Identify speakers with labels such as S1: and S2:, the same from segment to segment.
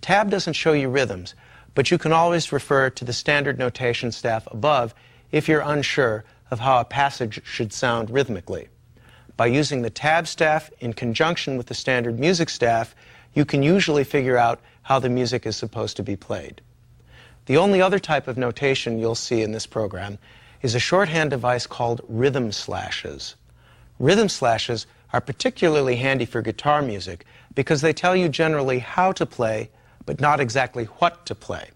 S1: tab doesn't show you rhythms, but you can always refer to the standard notation staff above if you're unsure of how a passage should sound rhythmically. By using the tab staff in conjunction with the standard music staff, you can usually figure out how the music is supposed to be played. The only other type of notation you'll see in this program is a shorthand device called rhythm slashes. Rhythm slashes are particularly handy for guitar music because they tell you generally how to play, but not exactly what to play.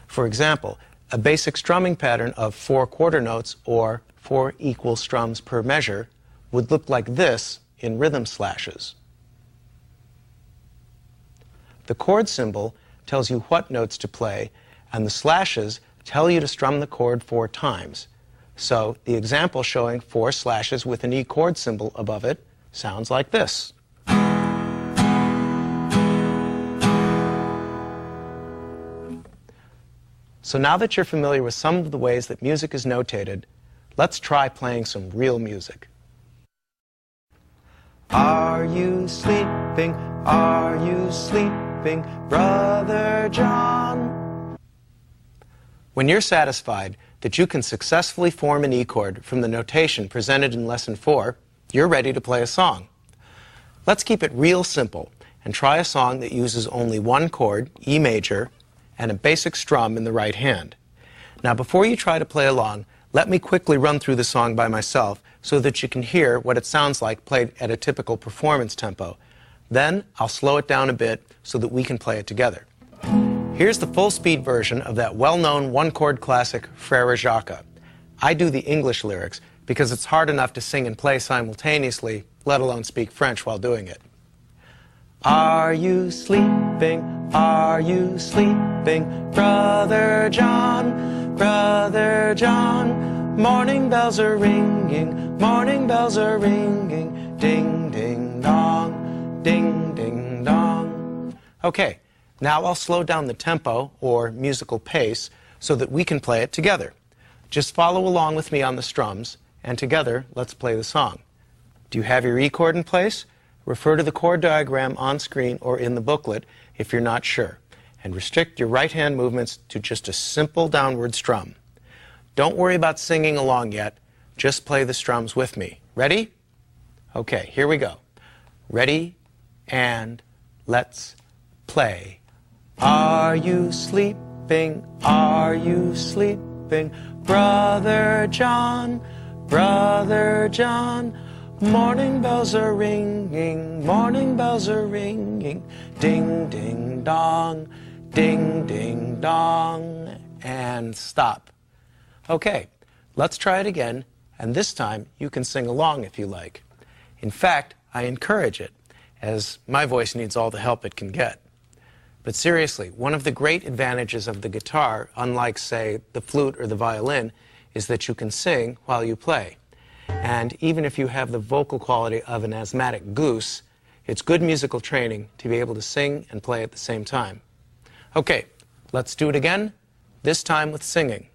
S1: For example, a basic strumming pattern of 4 quarter notes or 4 equal strums per measure would look like this in rhythm slashes. The chord symbol tells you what notes to play, and the slashes tell you to strum the chord 4 times. So the example showing 4 slashes with an E chord symbol above it sounds like this. So now that you're familiar with some of the ways that music is notated, let's try playing some real music. Are you sleeping? Are you sleeping, Brother John? When you're satisfied that you can successfully form an E chord from the notation presented in Lesson 4, you're ready to play a song. Let's keep it real simple and try a song that uses only one chord, E major, and a basic strum in the right hand. Now, before you try to play along, let me quickly run through the song by myself so that you can hear what it sounds like played at a typical performance tempo. Then I'll slow it down a bit so that we can play it together. Here's the full-speed version of that well-known one-chord classic, Frère Jacques. I do the English lyrics because it's hard enough to sing and play simultaneously, let alone speak French while doing it. Are you sleeping? Are you sleeping, Brother John? Brother John, morning bells are ringing, morning bells are ringing, ding, ding, dong, ding, ding, dong. Okay, now I'll slow down the tempo, or musical pace, so that we can play it together. Just follow along with me on the strums, and together, let's play the song. Do you have your E chord in place? Refer to the chord diagram on screen or in the booklet if you're not sure, and restrict your right hand movements to just a simple downward strum. Don't worry about singing along yet, just play the strums with me. Ready? Okay, here we go. Ready, and let's play. Are you sleeping? Are you sleeping, Brother John? Brother John, morning bells are ringing, morning bells are ringing, ding, ding, dong, ding, ding, dong, and stop. Okay, let's try it again, and this time you can sing along if you like. In fact, I encourage it, as my voice needs all the help it can get. But seriously, one of the great advantages of the guitar, unlike, say, the flute or the violin, is that you can sing while you play. And even if you have the vocal quality of an asthmatic goose, it's good musical training to be able to sing and play at the same time. Okay, let's do it again, this time with singing.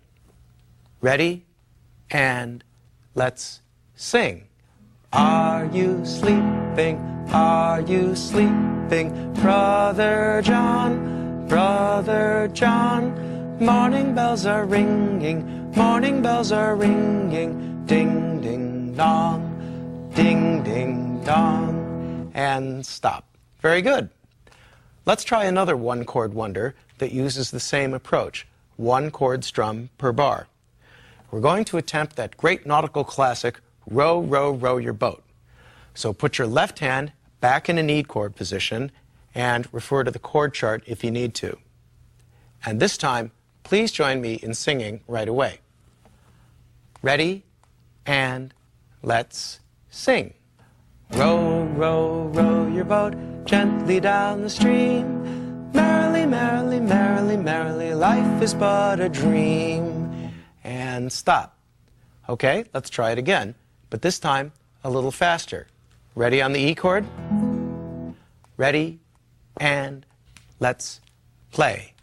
S1: Ready, and let's sing. Are you sleeping? Are you sleeping, Brother John? Brother John, morning bells are ringing, morning bells are ringing, ding, ding, dong, ding, ding, dong, and stop. Very good. Let's try another one-chord wonder that uses the same approach, one chord strum per bar. We're going to attempt that great nautical classic, Row, Row, Row Your Boat. So put your left hand back in an E chord position and refer to the chord chart if you need to. And this time, please join me in singing right away. Ready, and let's sing. Row, row, row your boat gently down the stream. Merrily, merrily, merrily, merrily, life is but a dream. And stop. Okay, let's try it again, but this time a little faster. Ready on the E chord? Ready, and let's play.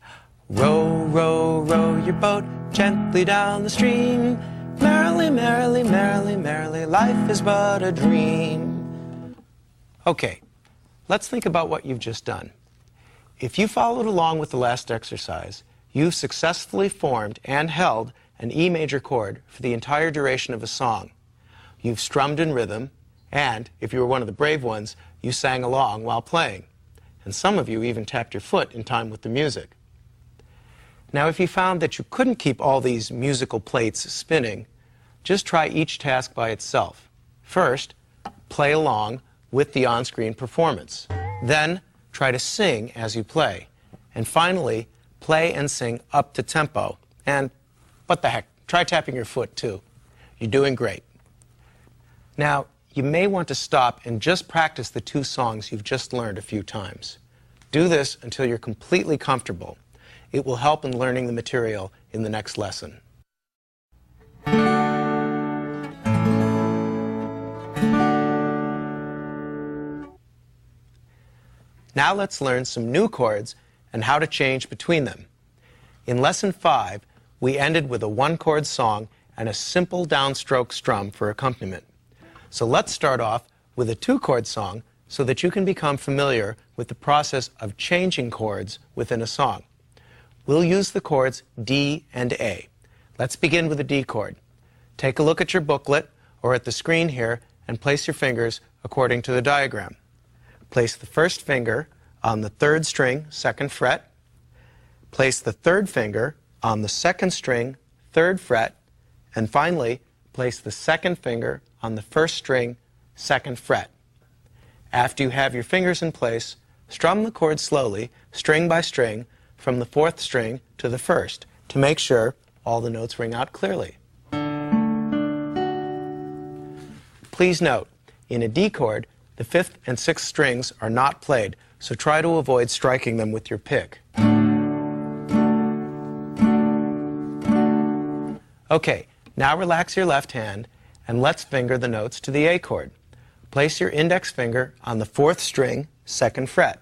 S1: Row, row, row your boat gently down the stream. Merrily, merrily, merrily, merrily, life is but a dream. Okay, let's think about what you've just done. If you followed along with the last exercise, you've successfully formed and held an E major chord for the entire duration of a song. You've strummed in rhythm, and if you were one of the brave ones, you sang along while playing. And some of you even tapped your foot in time with the music. Now, if you found that you couldn't keep all these musical plates spinning, just try each task by itself. First, play along with the on-screen performance. Then, try to sing as you play. And finally, play and sing up to tempo. And, what the heck, try tapping your foot too. You're doing great. Now, you may want to stop and just practice the two songs you've just learned a few times. Do this until you're completely comfortable. It will help in learning the material in the next lesson. Now let's learn some new chords and how to change between them. In Lesson 5, we ended with a one-chord song and a simple downstroke strum for accompaniment. So let's start off with a two-chord song so that you can become familiar with the process of changing chords within a song. We'll use the chords D and A. Let's begin with the D chord. Take a look at your booklet or at the screen here and place your fingers according to the diagram. Place the first finger on the third string, second fret. Place the third finger on the second string, third fret. And finally, place the second finger on the first string, second fret. After you have your fingers in place, strum the chord slowly, string by string, from the fourth string to the first, to make sure all the notes ring out clearly. Please note, in a D chord, the fifth and sixth strings are not played, so try to avoid striking them with your pick. Okay, now relax your left hand and let's finger the notes to the A chord. Place your index finger on the fourth string, second fret.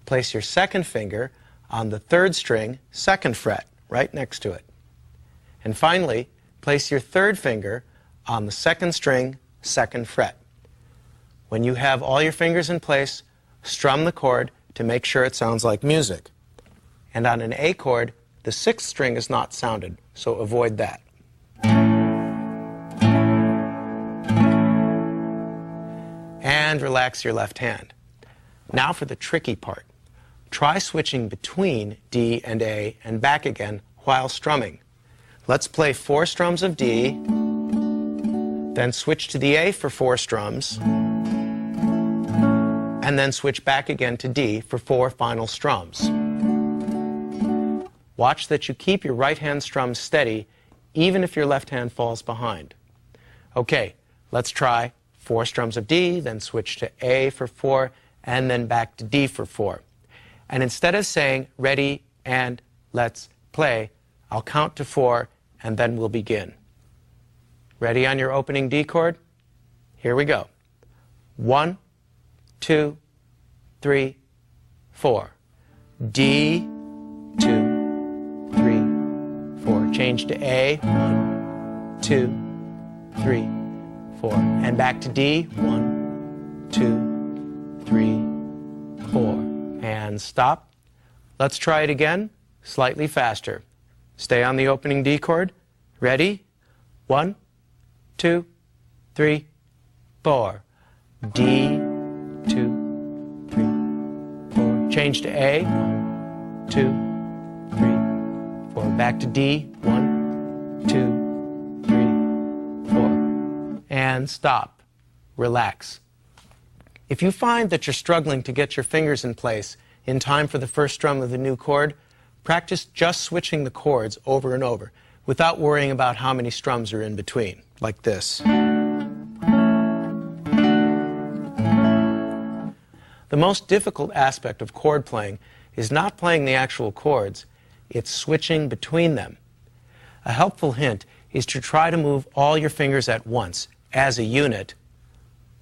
S1: Place your second finger on the third string, second fret, right next to it. And finally, place your third finger on the second string, second fret. When you have all your fingers in place, strum the chord to make sure it sounds like music. And on an A chord, the sixth string is not sounded, so avoid that. And relax your left hand. Now for the tricky part. Try switching between D and A and back again while strumming. Let's play 4 strums of D, then switch to the A for 4 strums, and then switch back again to D for 4 final strums. Watch that you keep your right hand strum steady even if your left hand falls behind. Okay, let's try 4 strums of D, then switch to A for 4, and then back to D for 4. And instead of saying, ready and let's play, I'll count to 4 and then we'll begin. Ready on your opening D chord? Here we go. 1, 2, 3, 4. D, 2, 3, 4. Change to A. 1, 2, 3, 4. And back to D. 1, 2, 3, 4. And stop. Let's try it again, slightly faster. Stay on the opening D chord. Ready? 1, 2, 3, 4. D, 2, 3, 4. Change to A. 1, 2, 3, 4. Back to D. 1, 2, 3, 4. And stop. Relax. If you find that you're struggling to get your fingers in place in time for the first strum of the new chord, practice just switching the chords over and over without worrying about how many strums are in between, like this. The most difficult aspect of chord playing is not playing the actual chords, it's switching between them. A helpful hint is to try to move all your fingers at once, as a unit,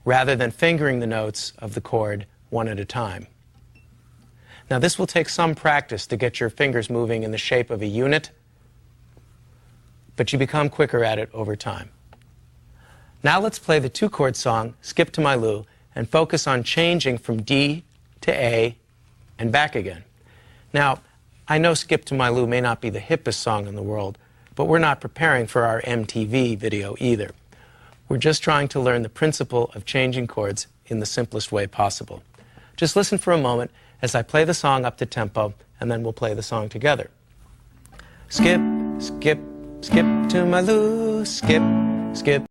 S1: rather than fingering the notes of the chord one at a time. Now this will take some practice to get your fingers moving in the shape of a unit, but you become quicker at it over time. Now let's play the 2-chord song, Skip to My Lou, and focus on changing from D to A and back again. Now, I know Skip to My Lou may not be the hippest song in the world, but we're not preparing for our MTV video either. We're just trying to learn the principle of changing chords in the simplest way possible. Just listen for a moment as I play the song up to tempo, and then we'll play the song together. Skip, skip, skip to my Lou, skip, skip.